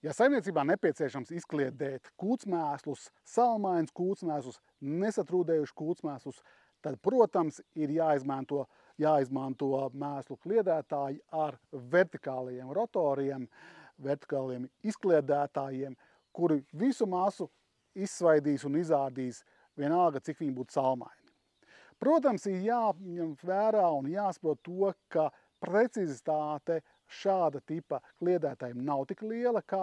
Ja saimniecībā nepieciešams izkliedēt kūtsmēslus, salmainus kūtsmēslus, nesatrūdējušus kūtsmēslus, tad, protams, ir jāizmanto mēslu kliedētāji ar vertikālajiem rotoriem, vertikāliem izkliedētājiem, kuri visu masu izsvaidīs un izārdīs vienalga, cik viņi būtu salmaini. Protams, ir jāņem vērā un jāsaprot to, ka precizitāte šāda tipa kliedētājiem nav tik liela kā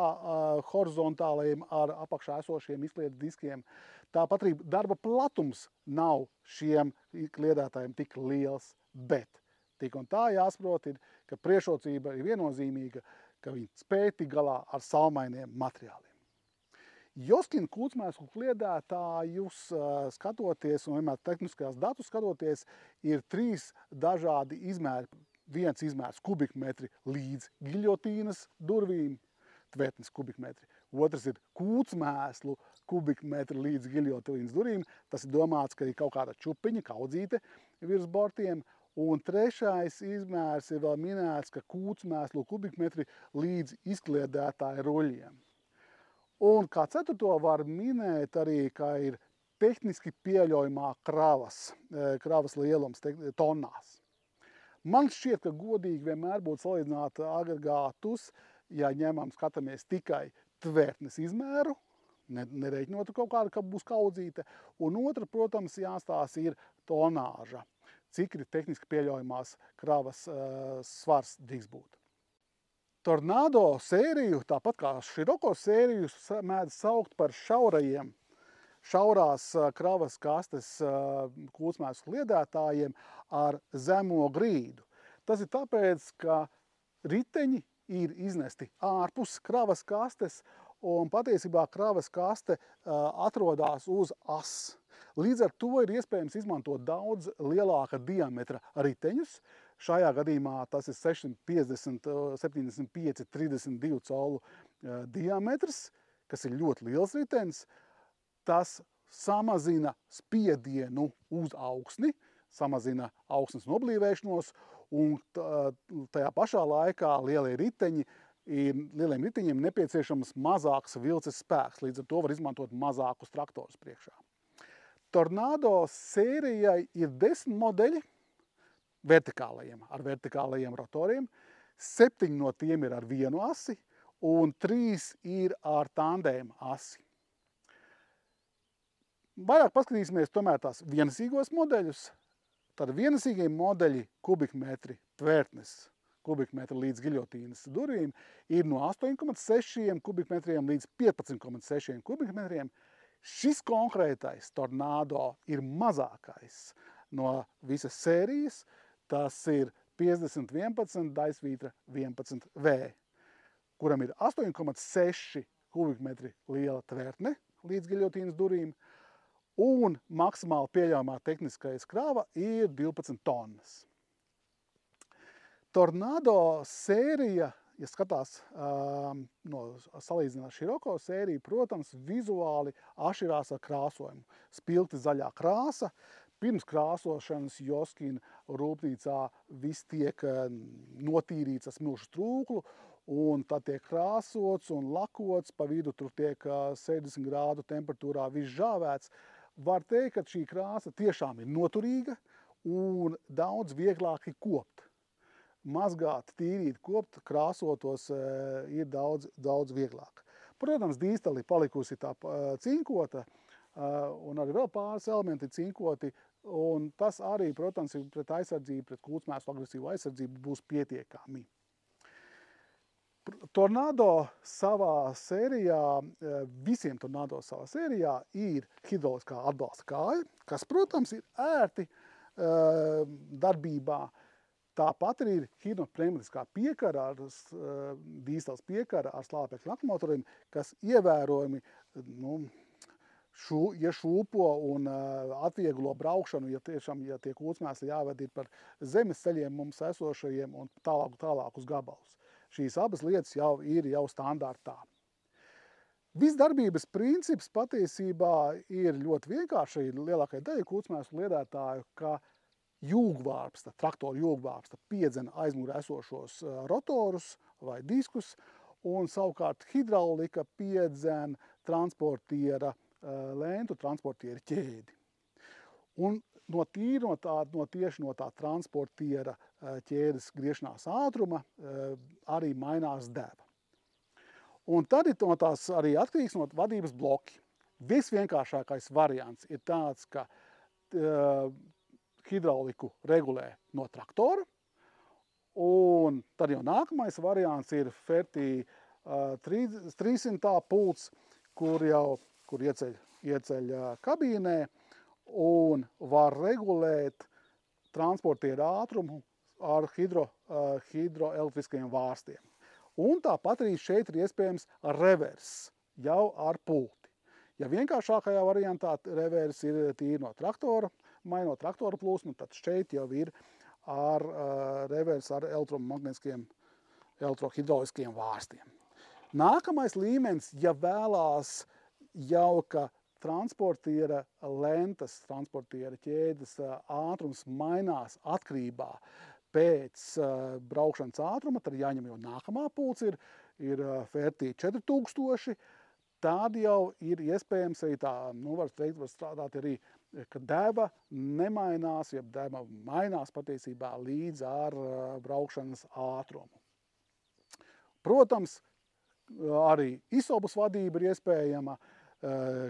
horizontālajiem ar apakšā esošiem izkliedes diskiem. Tāpat arī darba platums nav šiem kliedētājiem tik liels, bet tik un tā jāsaprot, ka priekšrocība ir viennozīmīga, ka viņi spēj tik galā ar salmainiem materiāliem. Joskina kūtsmēslu kliedētājus skatoties un vienmēr tehniskās datus skatoties, ir 3 dažādi izmēri. Viens izmērs kubikmetri līdz giļotīnas durvīm, tvertnes kubikmetri. Otrs ir kūtsmēslu kubikmetri līdz giļotīnas durvīm. Tas ir domāts, ka ir kaut kāda čupiņa, kaudzīte virs bortiem. Un trešais izmērs ir vēl minēts, ka kūtsmēslu kubikmetri līdz izkliedētāju ruļļiem. Un kā ceturto var minēt arī, ka ir tehniski pieļaujamā kravas lielums tonnās. Man šķiet, ka godīgi vienmēr būtu salīdzināt agregātus, ja skatāmies tikai tvertnes izmēru, nereiķinot kaut kādu, ka būs kaudzīte. Un otra, protams, jāstāsta ir tonāža, cik ir tehniski pieļaujamās kravas svars drīkst būt. Tornado sēriju, tāpat kā Široko sēriju, mēdz saukt par šaurās kravas kastes kūtsmēslu kliedētājiem ar zemo grīdu. Tas ir tāpēc, ka riteņi ir iznesti ārpus kravas kastes, un patiesībā kravas kaste atrodas uz as. Līdz ar to ir iespējams izmantot daudz lielāka diametra riteņus. Šajā gadījumā tas ir 650, 75, 32 colu diametrs, kas ir ļoti liels ritenis. Tas samazina spiedienu uz augsni, samazina augsnes noblīvēšanos, un tajā pašā laikā lieliem riteņiem nepieciešams mazāks vilces spēks, līdz ar to var izmantot mazākus traktorus priekšā. Tornado sērijai ir 10 modeļi ar vertikālajiem rotoriem, 7 no tiem ir ar vienu asi, un 3 ir ar tandēma asi. Vairāk paskatīsimies tomēr tās vienasīgos modeļus. Tad vienasīgie modeļi kubikmetri tvertnes, kubikmetri līdz giļotīnas durvīm ir no 8,6 kubikmetriem līdz 15,6 kubikmetriem. Šis konkrētais Tornado ir mazākais no visas sērijas. Tas ir 5011 daisvītra 11V, kuram ir 8,6 kubikmetri liela tvertne līdz giļotīnas durvīm, un maksimāli pieļaujamā tehniskais krava ir 12 tonnas. Tornado sērija, ja skatās salīdzināt Široko sēriju, protams, vizuāli atšķirās ar krāsojumu. Spilgti zaļā krāsa. Pirms krāsošanas Joskina rūpnīcā viss tiek notīrīts ar smilšu trūklu, un tad tiek krāsots un lakots, pa vidu tur tiek 60 grādu temperatūrā viss žāvēts. Var teikt, ka šī krāsa tiešām ir noturīga un daudz vieglāk ir kopt. Mazgāt, tīrīt, kopt, krāsotos ir daudz vieglāk. Protams, dīstali palikusi tā cinkota, un arī vēl pāris elementi ir cinkoti, un tas arī, protams, pret aizsardzību, pret kūtsmēslu agresīvu aizsardzību būs pietiekami. Tornado savā sērijā, visiem Tornado savā sērijā ir hidrauliskā atbalsta kāja, kas, protams, ir ērti darbībā. Tāpat arī ir hidropneumatiskā piekara, dīstels piekara ar slāpekļa akumuļatoriem, kas ievērojami šūpo un atvieglo braukšanu, ja tie kūtsmēsli jāved ir par zemes ceļiem mums esošajiem un tālākus gabalus. Šīs abas lietas ir standartā. Viss darbības princips patiesībā ir ļoti vienkārši lielākai daļai kūtsmēslu kliedētāju, ka traktoru jūgvārpsta piedzen aizmugurē esošos rotorus vai diskus, un savukārt hidraulika piedzen transportiera lentu, transportiera ķēdi. Un tieši no tā transportiera ķēdes griešanās ātruma arī mainās deva. Un tad ir no tās arī atkarīgs no vadības bloki. Visvienkāršākais variants ir tāds, ka hidrauliku regulē no traktora, un tad jau nākamais variants ir Fertī 300 pults, kur ieceļ kabīnē un var regulēt transportiera ātrumu ar hidroelektriskajiem vārstiem. Un tāpat arī šeit ir iespējams reverss, jau ar pulti. Ja vienkāršākajā variantā reverss ir tīri no traktora, mainot traktora plūsmu, tad šeit jau ir ar reverss ar elektrohidrauliskiem vārstiem. Nākamais līmenis, ja vēlās jau, ka transportiera lentas, transportiera ķēdes ātrums mainās atkarībā pēc braukšanas ātruma, tad jāņem jau nākamā pults ir Fertī 4000, tad jau ir iespējams arī tā, var strādāt arī, ka deva nemainās, ja deva mainās patiesībā līdz ar braukšanas ātrumu. Protams, arī isobus vadība ir iespējama,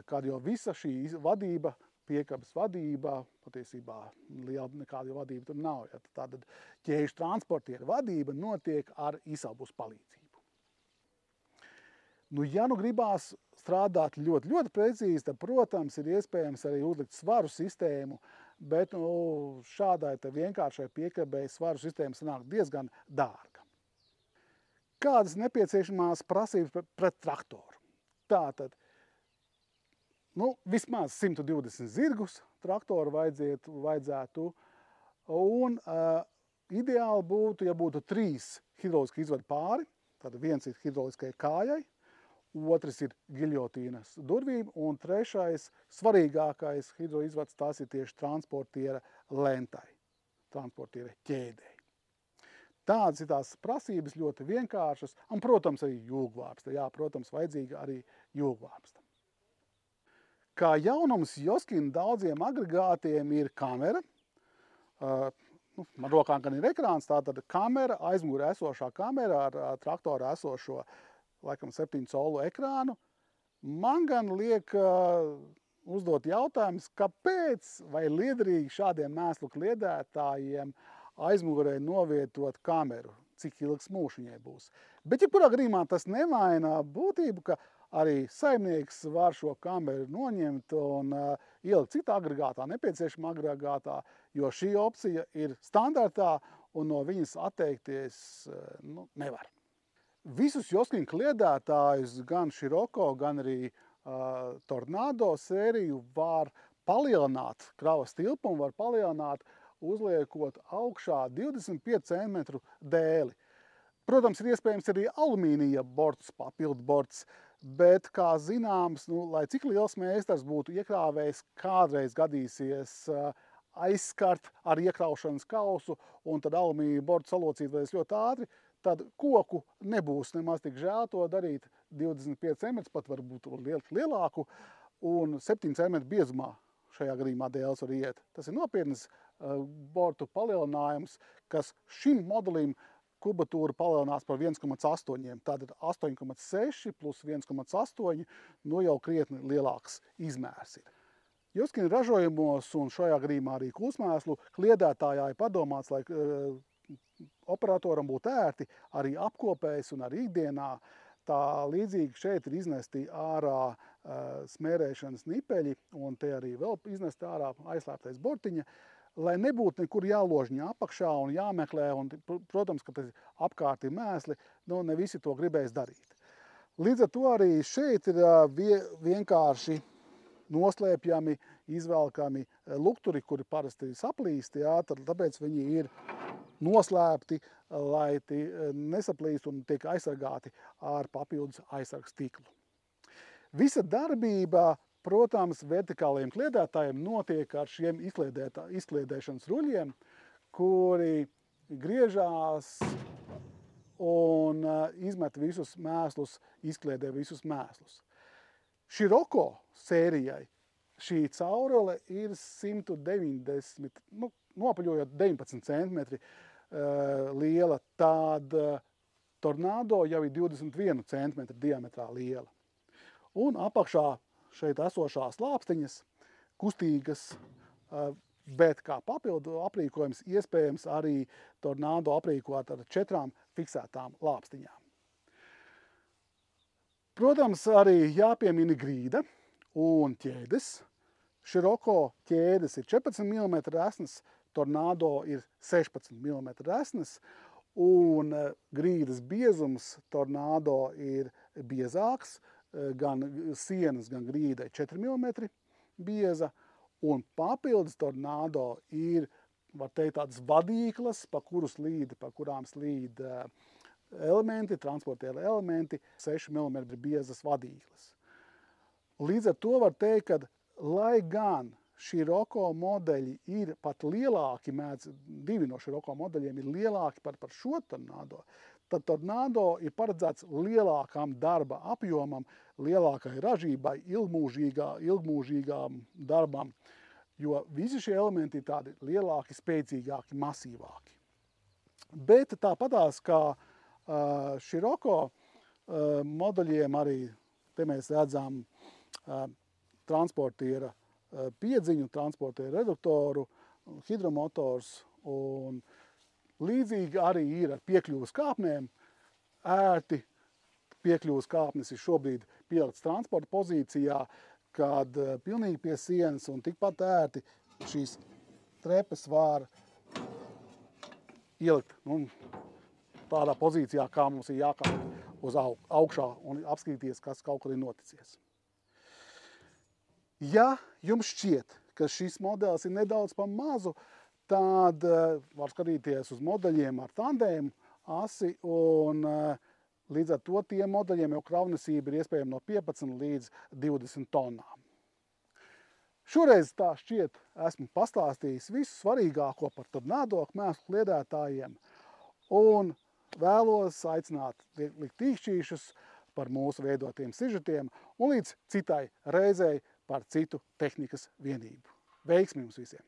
kad jau visa šī vadība, piekabes vadība, patiesībā liela nekāda vadība tur nav. Ja, tātad ķēžu transportiera vadība notiek ar isobus palīdzību. Ja gribās strādāt ļoti precīzi, tad, protams, ir iespējams arī uzlikt svaru sistēmu, bet šādai vienkāršai piekabei svaru sistēma sanāk diezgan dārga. Kādas nepieciešamās prasības pret traktoru? Tātad, vismaz 120 zirgus traktoru vajadzētu, un ideāli būtu, ja būtu 3 hidrauliski izvadu pāri, tad viens ir hidrauliskai kājai, otrs ir giļotīnas durvīm, un trešais, svarīgākais hidroizvads, tas ir tieši transportiera lentai, transportiera ķēdei. Tādas ir tās prasības ļoti vienkāršas, un, protams, arī jūgvārpsta. Jā, protams, vajadzīga arī jūgvārpsta. Kā jaunums Joskina daudziem agregātiem ir kamera. Man rokā gan ir ekrāns, tātad kamera, aizmugurē esošā kamera ar traktora esošo laikam 7 colu ekrānu. Man gan liek uzdot jautājumus, kāpēc vai liederīgi šādiem mēslu kliedētājiem aizmugurē novietot kameru, cik ilgs mūžs viņai būs. Bet, jebkurā gadījumā tas nemaina būtību, ka arī saimnieks var šo kameru noņemt un ielikt citā agregātā, nepieciešamā agregātā, jo šī opcija ir standartā un no viņas atteikties nevar. Visus Joskina kliedētājus, gan Scirocco, gan arī Tornado sēriju var palielināt, kravas tilpumu var palielināt, uzliekot augšā 25 cm dēli. Protams, ir iespējams arī alumīnija borts, papildu borts, bet, kā zināms, lai cik liels meistars būtu iekrāvējs, kādreiz gadīsies aizskart ar iekraušanas kausu un tad alumīnija bortu salocīt vairs ļoti ātri, tad koku nebūs nemaz tik žēl to darīt 25 cm, pat varbūt lielāku, un 7 cm biezumā šajā gadījumā dēles var iet. Tas ir nopietnas bortu palielinājums, kas šim modelim kubatūra palielinās par 1,8. Tātad 8,6 plus 1,8, jau krietni lielāks izmērs ir. Joskina ražojumos un šajā gadījumā arī kūsmēslu kliedētājā ir padomāts, lai operatoram būtu ērti arī apkopējas un arī ikdienā. Tā līdzīgi šeit ir iznesti ārā smērēšanas nipeļi un te arī vēl iznesti ārā aizslēptais bortiņa, lai nebūtu nekur jāložņa apakšā un jāmeklē, un, protams, ka tas apkārt ir mēsli, ne visi to gribēs darīt. Līdz ar to arī šeit ir vienkārši noslēpjami, izvelkami lukturi, kuri parasti saplīsti, tāpēc viņi ir noslēpti, lai nesaplīst un tiek aizsargāti ar papildus aizsargs tīklu. Visa darbība, protams, vertikālajiem kliedētājiem notiek ar šiem izkliedēšanas ruļiem, kuri griežās un izmet visus mēslus, izkliedē visus mēslus. Scirocco sērijai šī caurule ir 190, nopaļojot 19 centimetri liela, tad Tornado jau ir 21 centimetri diametrā liela. Un apakšā šeit esošās lāpstiņas, kustīgas, bet kā papildu aprīkojums iespējams arī Tornado aprīkot ar 4 fiksētām lāpstiņām. Protams, arī jāpiemina grīda un ķēdes. Scirocco ķēdes ir 14 mm resnas, Tornado ir 16 mm resnas, un grīdas biezums Tornado ir biezāks, gan sienas, gan grīdai 4 mm bieza, un papildus Tornado ir, var teikt, tādas vadīklas, pa kurām slīd elementi, transportieri elementi, 6 mm biezas vadīklas. Līdz ar to var teikt, ka, lai gan Scirocco modeļi ir pat lielāki, divi no Scirocco modeļiem ir lielāki par šo Tornado, tad Tornado ir paredzēts lielākam darba apjomam, lielākai ražībai, ilgmūžīgām darbam, jo visi šie elementi ir tādi lielāki, spēcīgāki, masīvāki. Bet tāpatās kā Scirocco modeļiem arī te mēs redzam transportiera piedziņu, transportiera reduktoru, hidromotors, un līdzīgi arī ir ar piekļuvas kāpnēm. Ērti piekļuvas kāpnes ir šobrīd pieliktas transporta pozīcijā, kad pilnīgi pie sienas un tikpat ērti šīs trepes var ielikt tādā pozīcijā, kā mums ir jākāp uz augšā un apskatīties, kas kaut kur ir noticies. Ja jums šķiet, ka šis modelis ir nedaudz pa mazu, tad var skatīties uz modeļiem ar tandēmu asi, un līdz ar to tiem modeļiem jau kravnesība ir iespējama no 15 līdz 20 tonnām. Šoreiz tā šķiet esmu pastāstījis visu svarīgāko par Tornado mēslu kliedētājiem, un vēlos aicināt likt īkšķīšus par mūsu veidotiem sižetiem un līdz citai reizei par citu tehnikas vienību. Veiksmi jums visiem!